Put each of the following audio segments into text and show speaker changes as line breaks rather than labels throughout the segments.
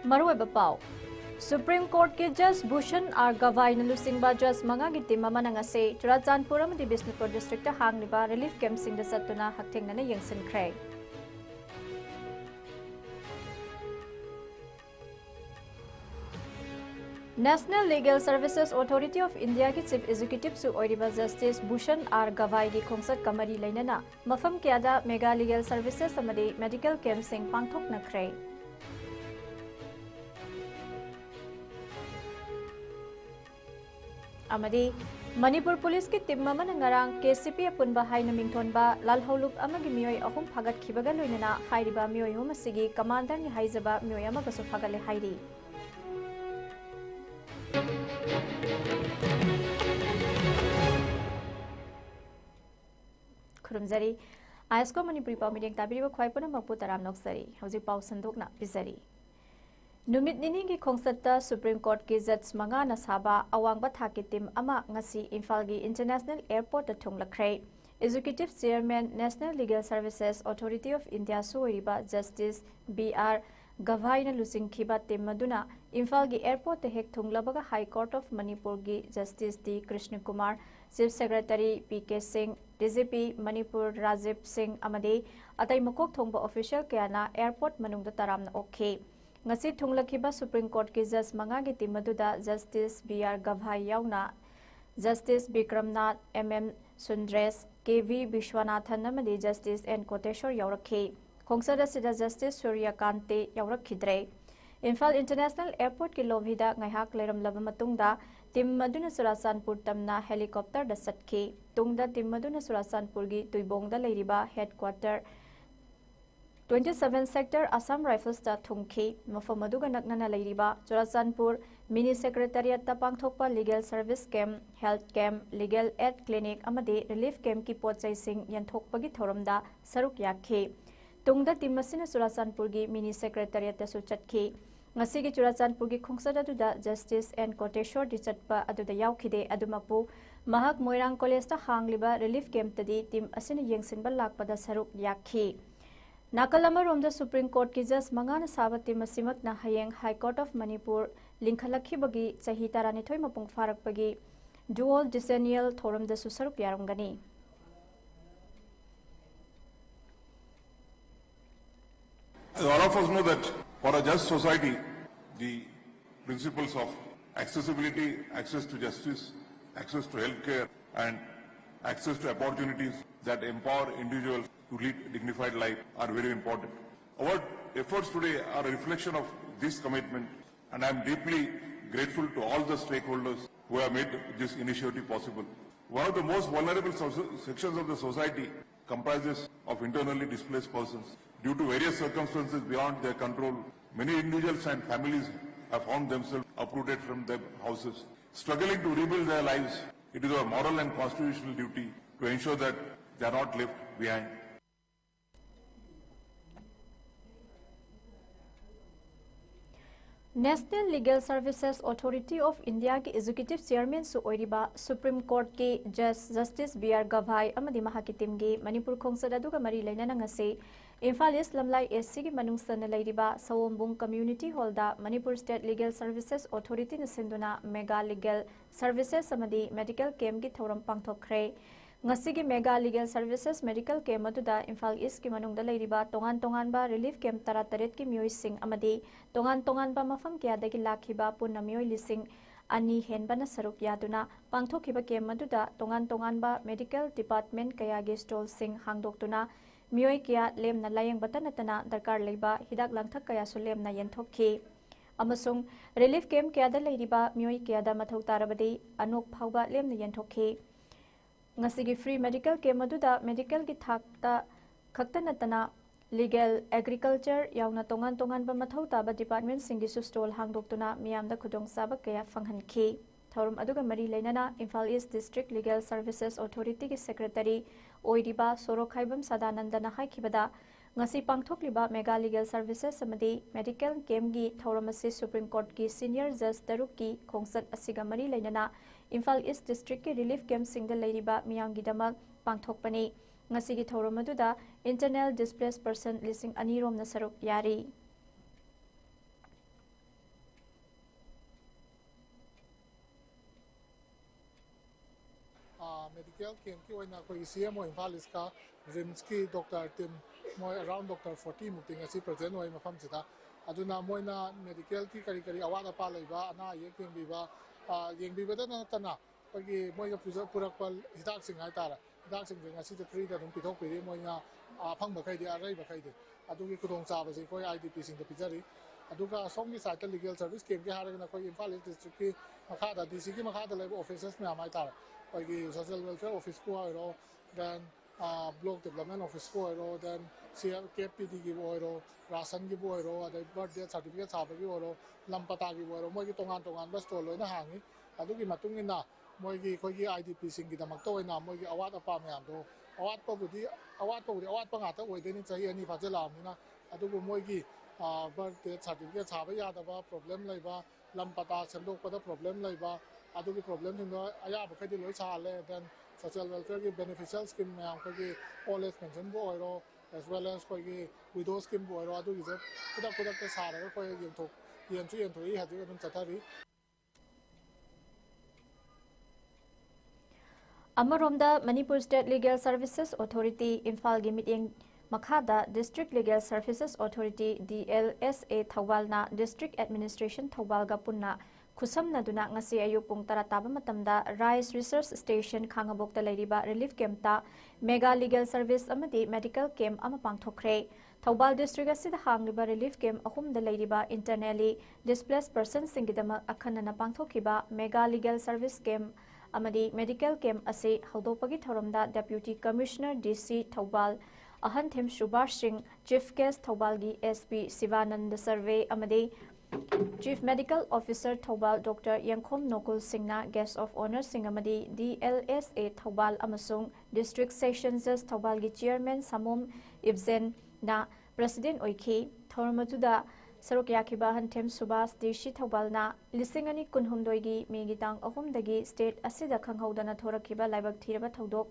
Maruiba Pau. Supreme Court ke Judge Bhushan R. Gavai na lusingba Judge mga gitim mamananga se Churachandpur amadi Bisnupur District ta hangliba relief camp sing da satuna hakthengna na yengsin khre. National Legal Services Authority of India ki Chief Executive su oiriba Justice Bhushan R. Gavai gi khongsat kamari lainana mafam kyada Mega Legal Services amadi medical camp sing pangthok na khre. Amadi Manipur Police ki tim maman ngarang KCP apunba hai na mingthonba lalhaulup amagi mioi ahum phagat khibaga loinana hairiba mioi hum asigi commander ni haijaba mioi amaga su phagale hairi. Khurumjari ISCOM Manipuri pau meeting tabiriba khwaipuna makpu taram noksari hauji pau sandokna bizari. Numit nini ki khongsata Supreme Court ki judge manga na saba awangba thaki tim ama ngasi Imphal gi International Airport ta thunglakhrei. Executive Chairman National Legal Services Authority of India suiriba Justice BR Gavai na lusing khiba tim maduna Imphal gi airport te hek thunglabaga High Court of Manipur gi Justice D Krishna Kumar, Chief Secretary PK Singh, DGP Manipur Rajiv Singh amadi atai makok thongba official kayana airport manungda taramna okhe. Ngasi thunglakiba Supreme Court ki judge manga gi timaduda Justice BR Gavai yauna Justice Bikramnath MM Sundres KV Vishwanathan amadi Justice N Koteshwar yaurakhe. Khongsada sida Justice Surya Kante yaurakhidre. Imphal International Airport ki lobhida ngaihak leram laba matungda tim maduna Churachandpur tamna helicopter da satke. Tungda tim maduna Churachandpur gi tuibongda leiriba headquarter 27 Sector Assam Rifles ta thungki mafam aduga naknana leiriba Churachandpur Mini Secretariat ta pangthokpa Legal Service Camp, Health Camp, Legal Aid Clinic amadi Relief Camp ki pochai sing yanthokpagi thoramda saruk yakhe. Tungda timmasina Churachandpur gi Mini Secretariat ta su chatki. Ngasi gi Churachandpur gi khongsada duda Justice N Koteshwar di chatpa aduda yaukhide adumapu mahak Moirang College ta hangliba Relief Camp tadi tim asina yengsinba lakpada saruk yakhe. Nakalama Romda Supreme Court ki Judge mangana sabati masimak na hayeng High Court of Manipur lingkhalakhi bagi chahi tarani thoi mapung farak bagi dual decennial thoram da susaruk yaramgani.
All of us know that for a just society, the principles of accessibility, access to justice, access to healthcare, and access to opportunities that empower individuals to lead a dignified life are very important. Our efforts today are a reflection of this commitment, and I am deeply grateful to all the stakeholders who have made this initiative possible. One of the most vulnerable sections of the society comprises of internally displaced persons. Due to various circumstances beyond their control, many individuals and families have found themselves uprooted from their houses. Struggling to rebuild their lives, it is our moral and constitutional duty to ensure that they are not left behind.
National Legal Services Authority of India ki Executive Chairman su oiriba Supreme Court ki Judge Justice BR Gavai amadi mahaki team gi Manipur khongsada duga mari lainana ngase Imphal East Lamlai SC ki manungsana leiriba Sawombung Community Hall da Manipur State Legal Services Authority na sinduna Mega Legal Services amadi Medical Camp gi thoram pangthokre. Ngasigi Mega Legal Services Medical Camp aduda Imphal East ki manungda leiriba tongan ba relief camp tarataret ki mioi sing amadi tongan ba mafam kya dagi lakhiba punna mioi lising ani henba na saruk yaduna pangthokiba camp aduda tongan ba medical department kaya gi stall sing hangdoktuna mioi kya lem na layeng batanatana darkar leiba hidak langthak kaya su lem na yenthokhi amasung relief camp kya da leiriba mioi kya da mathau tarabadi anok phauba lem na yenthokhi. Ngasigi free medical camp aduda medical ki thakta khaktanatana legal agriculture yauna tongan ba mathau taba department singi su stall hangdoktuna miyamda khudong sabak kaya fanghankhi. Thorum aduga mari lainana Imphal East District Legal Services Authority ki Secretary oiriba Sorokhaibam Sadanandana haikibada ngasi pangthokliba Mega Legal Services amadi medical camp gi thorum asi Supreme Court ki Senior Judge Taruk ki khongsat asiga mari lainana Imphal East District ki relief camp singda leiriba miyamgi damak pangthokpani. Ngasigi thorum aduda internal displaced person lising anirom na saruk yari.
medical camp ki oina koi CMO Imphal East ka RIMS ki doctor team moi around doctor 40 mukti ngasi present oi mafam sida aduna moina medical ki kari kari awada pa leiba ana yengbi ba na tana koi moi ga purak pal hidak sing hai tara hidak sing ngasi de free da dum pithok piri moina phang ba khai de arai ba khai de adugi kudong cha ba si koi IDP sing de pizari aduga somgi side legal service camp ki haragna koi Imphal East district ki makha DC ki makha da offices me amai tar koi social welfare office ko ro then block development office ko ro then KPD ki ro rasan ki ro adai birthday certificate sa ki ro lampata ki ro moi ki tongan bas to loina hangi adugi matung ina moi ki koi ki IDP sing ki damak to ina moi ki awat apa me am do awat pa nga ta oi de ni chahi ani fa jela amina adugu moi ki birthday certificate sa ba ya da ba problem lai ba lampata sendok pada problem lai ba adugi problem thing aya ba kai loi cha le then social welfare ki beneficial scheme me am ko ki old age pension bo ro as well as ko ki widow scheme bo ro adugi je kudak ta sa ra ko yen tho ha ji dum chathari
Amaromda Manipur State Legal Services Authority Imphal gi meeting Makhada District Legal Services Authority DLSA Thawalna District Administration Thawal ga punna Kusamna duna ngasi ayuk pung tara taba matamda Rice Research Station Khangabokta leiriba Relief Camp ta Mega Legal Service amadi Medical Camp ama pangthokre Thawal District asida hangliba Relief Camp ahum da leiriba internally displaced persons singidama akhanana pangthokiba Mega Legal Service Camp amadi Medical Camp ase haudopagi thoromda Deputy Commissioner DC Thawal Ahan Them Subhash Singh Chief Guest Thawal gi SP Sivanand Survey amadi Chief Medical Officer Thawal Dr. Yangkhom Nokul Singhna Guest of Honor Singamadi DLSA Thawal amasung District Session Judge Thawal gi Chairman Samom Ibzen na President Oiki Thormatuda Sarukyakiba Hantem Subhas DC Thawal na Lisingani Kunhumdoi gi Megitang Ahumdagi State Asida Khanghaudana Thorakiba Laibak Thiraba Thaudok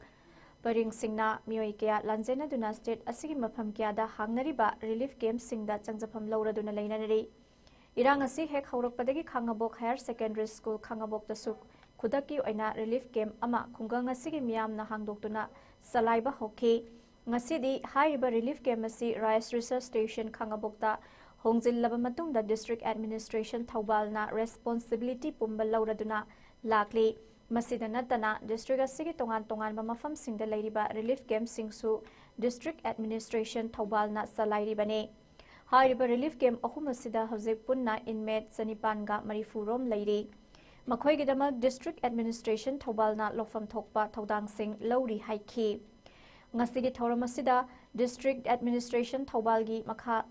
Paring Singna Mioi Kya Lanjena Duna State Asigi Mafam Kya da Hangnariba Relief Camp Singda Changjapam Laura Duna Lainanari Irang asi hek haurakpadagi Khangabok Higher Secondary School Khangabok tasuk khudaki oina relief camp ama khungang asigi miyamna hangdoktuna salaiba hoki ngasidi haiba relief camp asi Rice Research Station Khangabokta hongjillaba matungda District Administration Thawbalna responsibility pumbal lauraduna lakli masida natana district asigi tongan mafam singda lairiba relief camp singsu District Administration Thawbalna salairibane Hariba Relief Camp Ahumasida Hosek Punna inmate Sanipanga Marifurom Lady. Makoy Gidama District Administration Thawbalna Lofam Thokpa Thaudang Singh Lowri Haiki. Ngasigi Thoramasida District Administration Thawbalgi Makha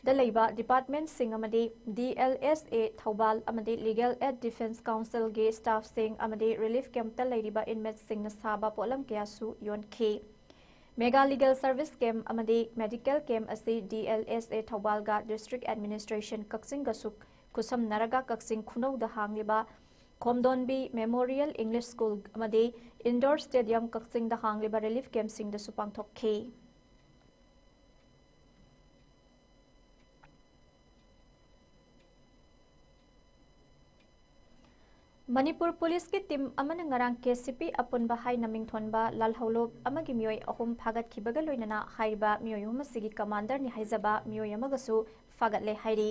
Dalaiba Department Singh Amadi DLSA Thawbal Amadi Legal Aid Defense Council Ge Staff Singh Amadi Relief Camp Talaiba inmate Singh Nasaba Polam Kiasu Yon K. Mega Legal Service Camp amadi Medical Camp asi DLSA Thawbalga District Administration Kaksing Gasuk Kusam Naraga Kaksing Khunau da hangliba Komdonbi Memorial English School amadi Indoor Stadium Kaksing da hangliba Relief Camp sing da supang thokhe Manipur Police ki team amana ngarang KCP apun bahai naming thonba lalhaulob amagi mioi ahum phagat khibaga loinana haiba mioi humasigi commander ni haizaba mioi amagasu fagat le hairi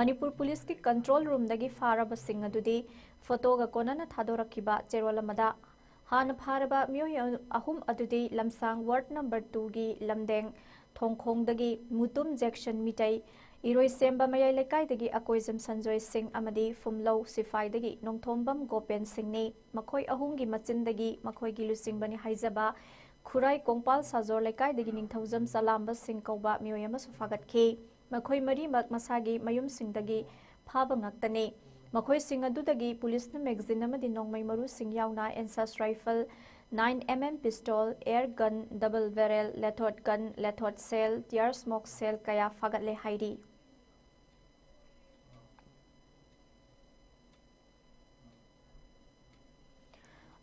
Manipur Police ki control room dagi faraba sing adudi photo ga konana thadorakiba cherolamada han pharaba mioi ahum adudi lamsang ward number 2 gi lamdeng thongkhong dagi mutum jackson mitai Iroi Semba Mayai Lekai dagi Akoizam Sanjoy Singh amadi Fumlo Sifai dagi Nongthombam Gopen Singh ni Makoi ahungi machin dagi Makoi gilu Singh bani haizaba Khurai Kongpal Sajor Lekai dagi Ningthauzam Salamba Singh kauba miyoyama sufagat ke Makoi mari mak masagi mayum Singh dagi phaba ngaktane Makoi Singh adu dagi police na magazine amadi Nongmai Maru Singh yauna Ensas rifle 9mm pistol, air gun, double barrel, lethot gun, lethot cell, tear smoke cell kaya fagat le hairi.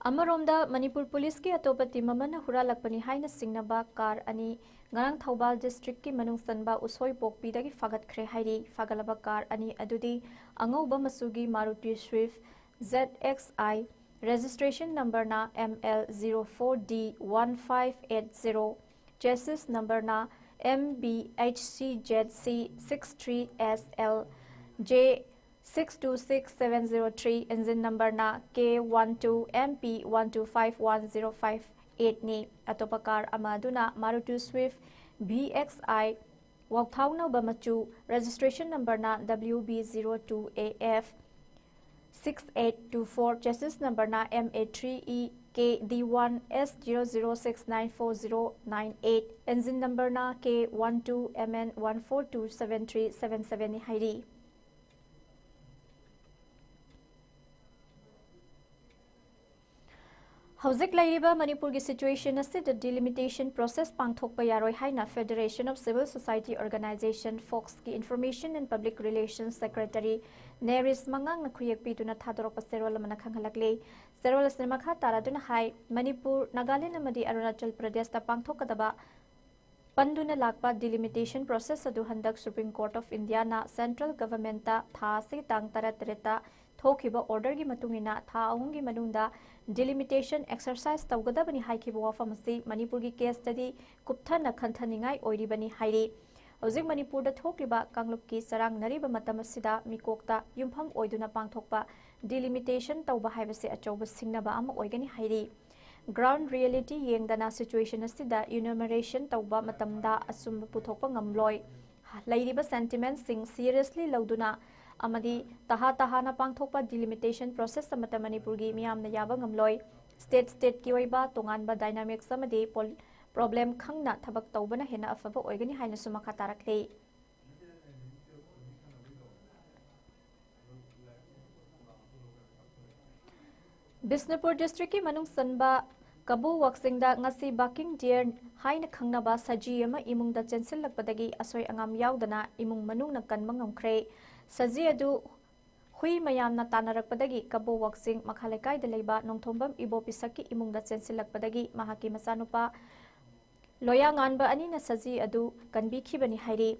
Amaromda Manipur Police ki atopati mamana huralakpani haina singnaba car ani ngarang Thawbal district ki manung sanba usoi pokpi dagi fagat khre hairi fagalaba car ani adudi angauba masugi Maruti Swift ZXI registration number na ML04D1580, chassis number na MBHCZC63SL J626703, engine number na K12MP1251058 ni. Atopa car amaduna Maruti Swift BXI Wakthau Bamachu, registration number na WB02AF 6824, chassis number na MA3EKD1 S0069498, engine number na K12MN1427377 ni hairi. Hauzik laiba Manipur ki situation ase the delimitation process pangthokpa yaroi haina Federation of Civil Society Organization Fox ki Information and Public Relations Secretary Neris Mangang na khuyak pituna thadorok serol mana khanghalakle serol sinemakha taraduna hai Manipur Nagaland amadi Arunachal Pradesh ta pangthokadaba panduna lakpa delimitation process adu handak Supreme Court of India na Central Government ta tha se tang taratreta thokiba order gi matungina tha ahum gi manungda delimitation exercise tawgadabani haikiba wafam asi Manipur gi case study kupthana khanthaningai oiribani hairi. Hojik Manipur da thokliba kanglup ki sarang nariba matam asida mikokta yumpham oiduna pangthokpa delimitation tawba haibase achauba singnaba ama oigani hairi. Ground reality yengdana situation asida enumeration tawba matamda asumba puthokpa ngamloi lairiba sentiments sing seriously lauduna amadi taha na pangthokpa delimitation process samata Manipur gi miyamna yaba ngamloi state ki oiba tonganba dynamics amadi problem khangna thabak tawbana hena afaba oigani haina sumakha tarakle. Bisnupur district ki manung sanba Kabu Waksingda ngasi Baking Deer haina khangnaba saji ama imungda chensil lakpadagi asoi angam yaudana imung manung na kanma ngamkhre. Saji adu hui mayamna tanarakpadagi Kabu Waksing makhalekai da leiba nongthombam ibo pisaki imungda chensil lakpadagi mahaki masanupa loya nganba ani na saji adu kanbi khibani hairi.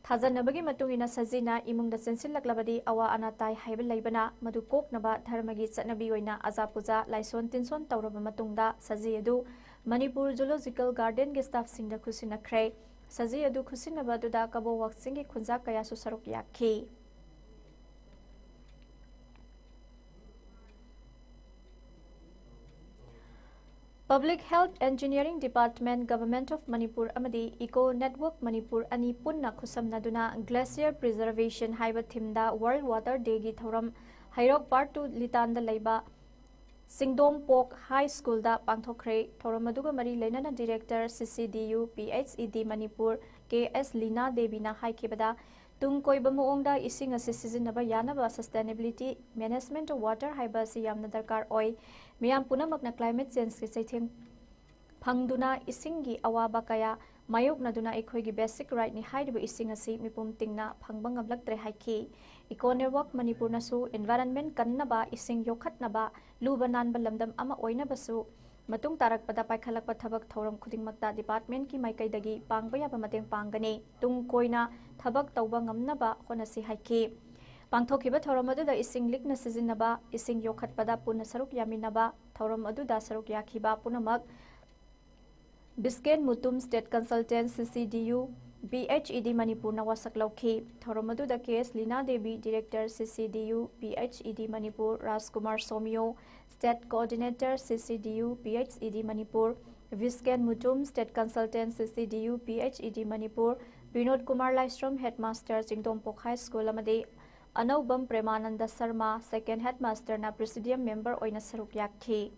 Thajanabagi matungina sajina imungda chensil laklabadi awa anatai haiba leibana madu koknaba dharmagi chatnabi oina aza puja laison tinson tawraba matungda saji adu Manipur Zoological Garden ge staff singda khusinakre. Saji adu khusinaba duda Kabu Waksing gi khunja kaya su saruk yakhi. Public Health Engineering Department Government of Manipur amadi Eco Network Manipur ani punna khusamnaduna Glacier Preservation haiba thimda World Water Day gi thoram Hairok Part 2 Litanda leiba Singdom Pok High School da pangthokre. Thoramaduga mari lenana Director CCDU PHED Manipur KS Lina Devi na haikibada tung koiba muongda ising ase sizinaba yanaba sustainability management of water haiba si yamna darkar oi miyam punamakna climate change ki chaitheng phangduna isingi awaba kaya mayoknaduna ekhoigi basic right ni haidiba ising asi mipum tingna phangba ngamlaktre haiki. Eco Network Manipur nasu environment kannaba ising yokhatnaba luba nanba lamdam ama oinabasu matung tarakpada paikhalakpa thabak thoram khudingmakta department ki maikaidagi pangba yaba mateng pangani tung koina thabak tawba ngamnaba honasi haiki. Pangthokiba thoram aduda ising likna sizinaba ising yokhatpada punna saruk yaminaba thoram aduda saruk yakhiba punamak Bisken Mutum State Consultant CCDU BHED Manipur na wasak lauki. Thoram aduda KS Lina Devi Director CCDU BHED Manipur Rajkumar Somyo State Coordinator CCDU BHED Manipur Bisken Mutum State Consultant CCDU BHED Manipur Vinod Kumar Laistrom Headmaster Singdompok High School amadi Anaubam Premananda Sarma Second Headmaster na Presidium Member oina saruk yakhi.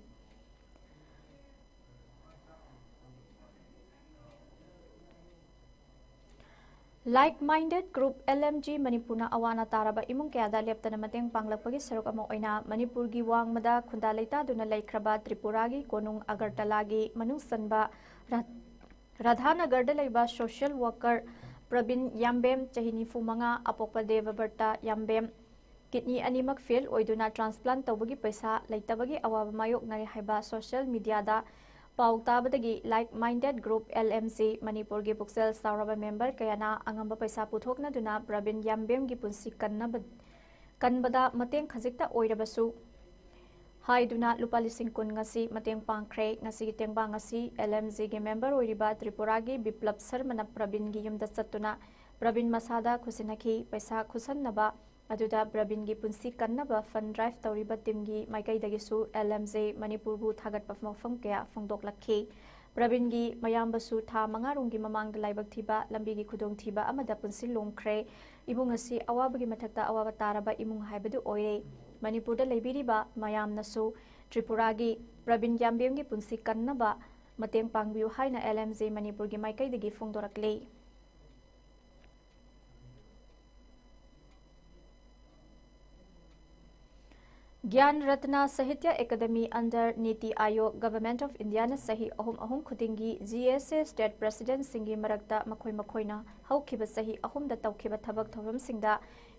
Like-minded group LMG Manipur na awana taraba imong kayada leptana mateng panglakpagi saruk amo oina Manipur gi wangmada khunda leita duna laikhraba Tripura gi konung Agartala gi manung sanba Radhanagar da leiba social worker Pravin Yambem chahini fumanga apokpa Deva Berta Yambem kidney animak fail oiduna transplant tawbagi paisa leitabagi awaba mayok nari haiba social media da Pautabadagi like-minded group LMC Manipur gi Puksel Sauraba member kayana angamba paisa puthokna duna Pravin Yambem gi punsi kanbada mateng khajikta oirabasu haiduna lupa lising kun ngasi mateng pangkre ngasi tengbang ngasi LMZ ge member oiriba Tripura gi Biplab Sarmana Pravin gi yumda satuna Pravin masada khusinaki paisa khusannaba aduda Pravin gi punsi kannaba fund drive tawriba team gi maikai dagisu LMZ Manipur bu thagat pafmafam kya phongdok lakhi Pravin gi mayambasu tha mangarung gi mamang da laibak thiba lambi gi khudong thiba amada punsi lomkhre imung asi awabagi mathakta awaba taraba imung haibadu oire Manipur da leibiriba mayam nasu Tripura gi Pravin Yambem gi punsi kannaba mateng pangbiu haina LMZ Manipur gi maikai dagi phongdorakle Gyan Ratna Sahitya Academy under Niti Ayog Government of India na sahi ahum khudingi GSA State President Singi Marakta Makoina haukiba sahi ahum da tawkiba thabak thoram singda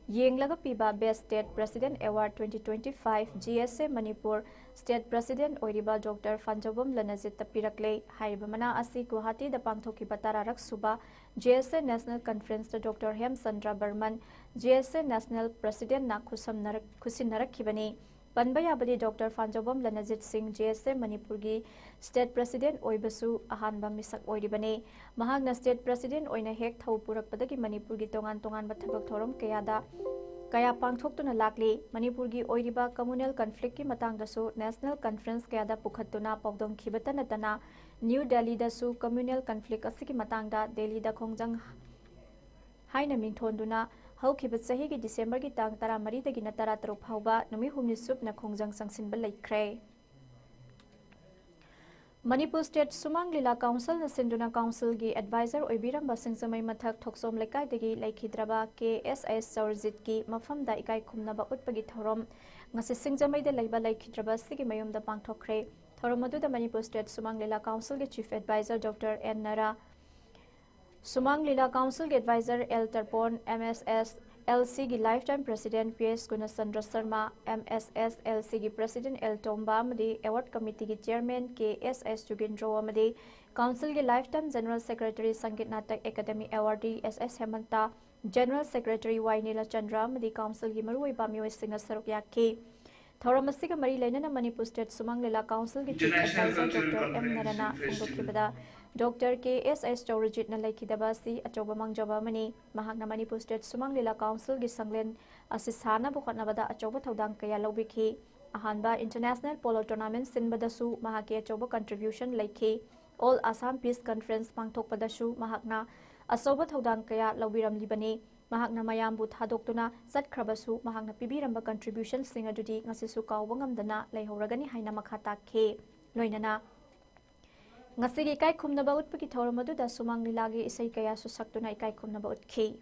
yenglaga piba Best State President Award 2025 GSA Manipur State President Oiriba Dr. Fanjobam Lanajit Tapirakle haiba mana asi Guwahati da pangthokiba tararak suba GSA National Conference da Dr. Hem Sandra Burman GSA National President na khusinnarakibani Panbayabadi Dr. Fanjobam Lanajit Singh GSA Manipur gi State President Oibasu ahanba misak oiribane mahagna State President oina hek thau purakpadagi Manipur gi tongan bathabak thorom kaya pangthoktuna lakli Manipur gi oiriba communal conflict ki matangdasu National Conference kayada pukhattuna pawdom khibatana tana New Delhi dasu communal conflict asiki matangda Delhi da khongjang haina mingthonduna haukiba sahi gi December gi tang 13 dagi na 13 phauba numi humni sup na khongjang sangsinba laikhre Manipur State Sumang Lila Council na Sinduna Council gi advisor oibiramba singsamai mathak thoksom lekai dagi laikhidraba KSS Saurjit ki mafam da ikai khumnaba utpagi thorom ngasi singsamai da laiba laikhidraba sigi mayum da pangthokre thorom adu da Manipur State Sumang Lila Council gi Chief Advisor Dr. N Nara Sumang Lila Council ge Advisor L Tarpon MSS LC gi Lifetime President PS Gunasandra Sharma MSS LC gi President L Tomba amadi Award Committee gi Chairman KSS Jugendro amadi Council gi Lifetime General Secretary Sangeet Natak Academy Awardee SS Hemanta General Secretary Y Nila Chandra amadi Council gi Marui Bamyo Singa Saruk Yakki Thoramasiga Mari Lenana Manipur State Sumang Lila Council gi Chief Advisor Dr. M Narana Fungokibada Dr. KSS Chaurajit na laikhidabasi achoba mangjaba mani mahakna Manipur State Sumang Lila Council gi sanglen asisana bukhatnabada achoba thodang kaya lobikhi ahanba International Polo Tournament sinbadasu mahaki achoba contribution laikhi All Assam Peace Conference pangthokpadasu mahakna asoba thodang kaya lobiramlibani mahakna mayambu thadoktuna satkhrabasu mahakna pibiramba contribution singa dudi ngasisu kawba ngamdana leihoragani haina makha takhe loinana ngasigi kai khumnaba utpagi thoramadu da Sumang Lilagi isai kaya susaktuna ikai khumnaba utkhi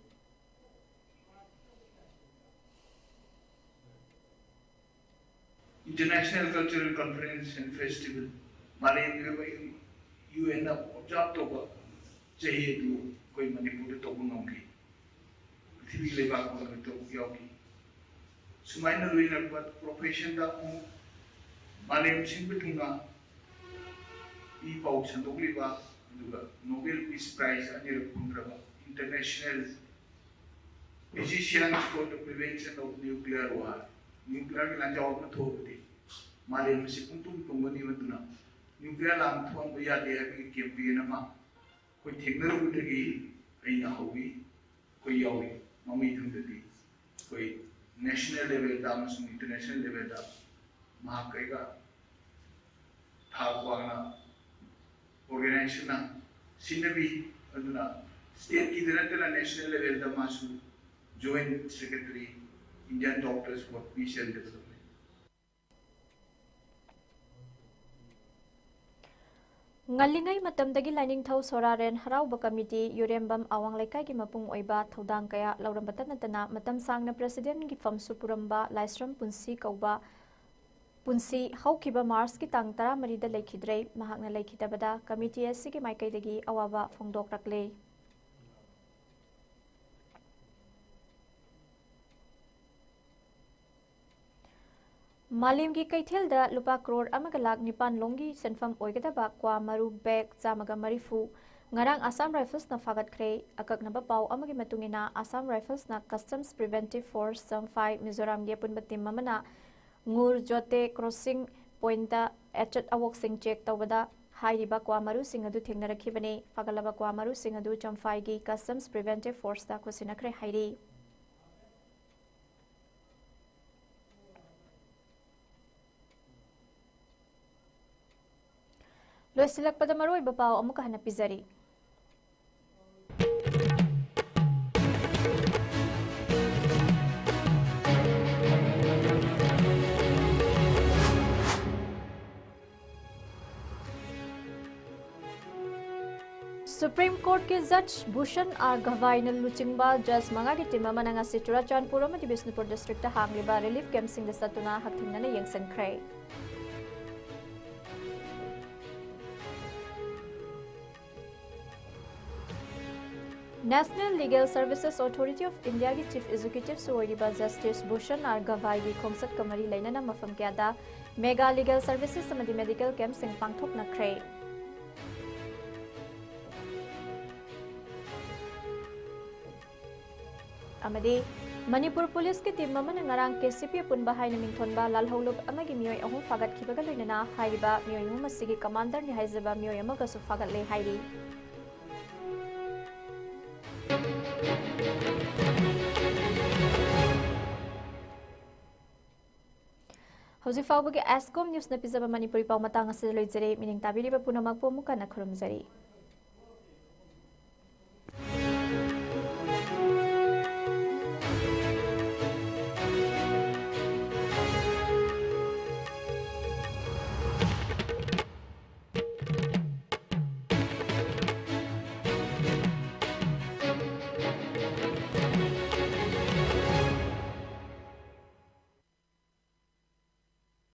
International Cultural Conference and Festival Malay UN observe to chahiye tu koi Manipur to ngamgi prithvi lebak ko to yogi sumaina luina bat profession da Malay singbitunga E-Pouch and Ogliva, Nobel Peace Prize, and International Physicians for the Prevention of Nuclear War. Nuclear Lanjaw Authority. Malim Sipuntum Tungani Matuna. Nuclear Lam Thong Baya de having Kipianama. Could take the root again, Aina Hovi, Koyawi, Mami Tundadi. Koi national level dams, international level dams. Mahakaga Tagwana. Organization Sinabi Aduna State Kidanatala National Level the Masu Joint Secretary Indian Doctors for Peace and Development.
Ngalingai matamdagi lining thau soraren harauba committee Yurembam awang lekai gi mapung oiba thodang kaya laurambata natana matam sangna president gi famsu puramba laisram punsi kauba Punsi haukiba Mars ki tang 13 da laikhidrei mahakna laikhidabada committee asigi maikaidagi awaba phongdokrakle Malim gi kaithel da lupa crore amaga lak nipan longi senfam oigadaba kwa maru bag chamaga marifu ngarang Assam Rifles na fagatkhre akaknaba pau amagi matungina Assam Rifles na Customs Preventive Force Samphai Mizoram ge punbatim mamana Ngur Jote Crossing point एचट अवोक्सिंग check तौबदा हाइरिबा क्वा मरुसिंग अदु थेंगनरखिबने फगलबा क्वा मरुसिंग अदु चम्फाईगी कस्टम्स प्रिवेंटिव फोर्स दा खुसिनखरे हाइरि लोइसिलकपदा मरोइबा पाव अमुक हना पिजरी सुप्रीम कोर्ट के जज भूषण आर गवाई न लुचिंगबा जज मंगा की टीम अमना ngasi चुराचांदपुर अमदि बिष्णुपुर डिस्ट्रिक्ट हांगलिबा रिलीफ कैंप सिंग सतुना हकथिंगना यंगसनख्रे national legal services authority of India की चीफ एग्जीक्यूटिव सोइरिबा जस्टिस भूषण आर गवाई की खोंसत कमरी लेना मफम क्यादा मेगा लीगल सर्विसेज अमदि मेडिकल कैंप सिंग पांगथोकनख्रे अमदे मणिपुर पुलिस की टीम अमन ngarang KCP पुनबा हाइना मिंथोनबा लालहौलुब अमगी मियोय अहु फागत खिबगा लोइनना हाइबा मियोय मसिगी कमांडर नि हाइजबा मियोय अमगसु फागत ले हाइरि हौजी फावबगे ISCOM न्यूज़ न पिजबा मणिपुरी पाव मतंग असे लोइजरे मिनिंग ताबिरिबा पुनमक पोमुका न खरुमजरी।